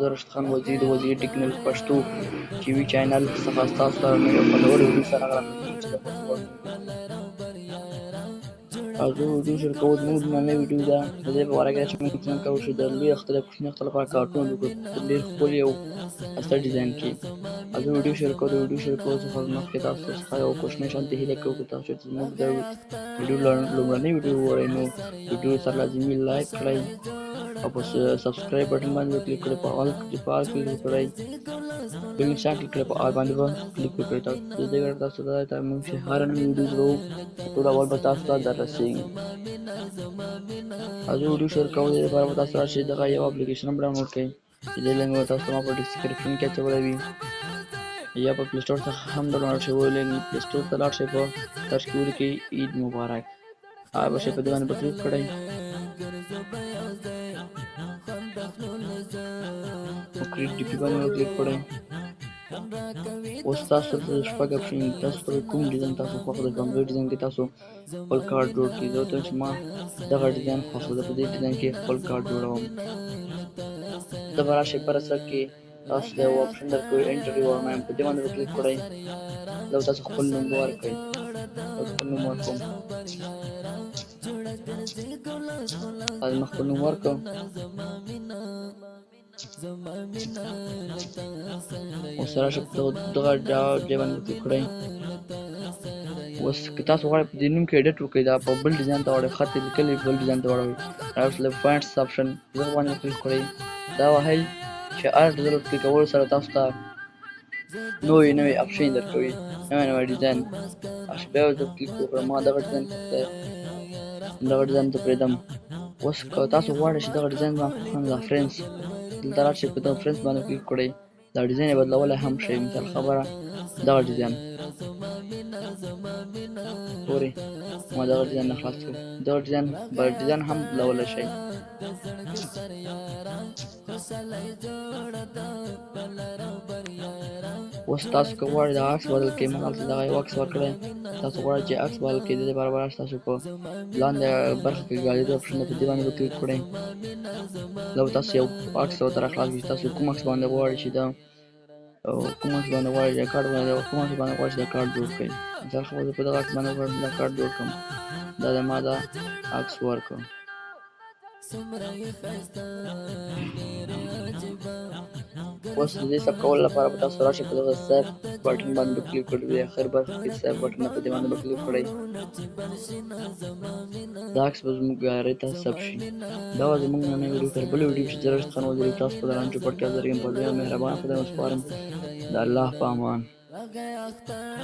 زه راشد خان وزیر د وزیر ټیکنالوژي پښتو ټي وي چینل څخه ستاسو سره نوې او خوندورې ویډیو سره راغلم چې د خوښې وړ موضوع ویډیو شریک کول زموږ نننۍ ویډیو ده. د دې په باره کې چې موږ څنګه کولی شو د لوی اختر یا کوچني اختر لپاره کارتون جوړ کړو په ډېر ښکلي او ښایسته ډیزاین کې. موضوع ویډیو شریک کول د ویډیو شریک کولو څخه مخکې تاسو څخه یو کوچنی شانتې هیله کوو که تاسو چې زموږ د ویډیو لومړنۍ ویډیو وګورئ نو ویډیو سره لازمي لایک کړئ او په سبسکرایب بټن باندې وکلیک کړئ، په آل کلیک کړئ، بل نشان کلیک کړئ، په آل باندې به کلیک وکړئ. تاسو د دې ګټه تاسو ته دا موږ چې هره نوې ویډیو جوړوو ټول اول به تاسو ته دررسېږي. موضوع ویډیو شیر کولو لپاره به تاسو راشئ دغه یو اپلیکیشن هم ډاونلوډ کړئ چې دې لینک به تاسو ته ما په ډسکرپشن کې اچولی وي یا په پلی سټور څخه هم ډاونلوډ شوی لینک پلی سټور ته لاړ شئ، په سرچ کې ولیکئ عید مبارک، هغه به شئ په دې باندې به کلیک کړئ، په کریټ ډي پي باندې به کلیک کړئ. اوس تاسو ته شپږ اپشن دي، تاسو ته کوم ډیزاین تاسو خوښ دی، په همدې ډیزاین کې تاسو خپل کارت جوړ کړئ. زه ورته وایم چې ما دغه ډیزاین خوښ دی، زه په دې ډیزاین کې خپل کارت جوړوم. ته به راشئ په سر کې تاسو ته یو اپشن درکوي انټر یور نیم، په دې باندې به کلیک کړئ. دا به تاسو خپل نوم ورکړئ، تاسو خپل نوم ورکوم، ما خپل نوم ورکړ. اوس راشئ په دغه ځای باندې کلیک کړئ. اوس که تاسو غواړئ په دې نوم کې ایډیټ وکړئ، دا په بل ډیزاین ته واړوئ، خط یې لیکلی بل ډیزاین ته واړوئ، راوروسته پوینټس اپشن دغه باندې کلیک کړئ. دا وهئ چې هر ډول کلیک کولو سره تاسو ته نوې اپشن درکوي، نوی ډیزاین. بیا زه کلیک وکړم، ما دغه ډیزاین ته پرېږدم. اوس که تاسو غواړئ چې دغه ډیزاین زما خوښ نه ده، فرینس دلته راشئ، په دغه فرینس باندې کلیک کړئ. دا ډیزاین یې بدلولی هم شئ، مثال خبره دغه ډیزاین ګورئ ما دغه ډیزاین نه خلاص کړ، دغه ډیزاین هم بدلولی شئ. اوس تاسو که غواړئ دغه عکس بدل کړئ، مثال دغه یو عکس ورکړئ، تاسو غواړئ چې عکس بدل کړئ، د دې لپاره به راشئ تاسو په لاندې برخه کې ګالري اپشن ده، په دې باندې به کلیک کړئ. دا به تاسو یو عکس ورته راخلاص کړي، تاسو کوم عکس باندې غواړئ چې دا کوم عکس باندې غواړئ چې کارت جوړ کړئ. مثال خبره زه په دغه عکس باندې غواړم دا کارت جوړ کړم، دا د ما دا عکس ورکړ. اوس د دې ثبت کولو لپاره به تاسو راشئ په دغه سیف بټن باندې به کلیک کړئ، د اخر برخه کې سیف بټن ده، په دې باندې به کلیک کړئ. دا عکس به زموږ ګالرۍ ته ثبت شي. دا وه زموږ نننۍ ویډیو. تر بلې ویډیو چې زه راشد خان وزیری تاسو ته د رانجو پړتیا دریم په ډېر مهربان خدای وسپارم. د الله په امان.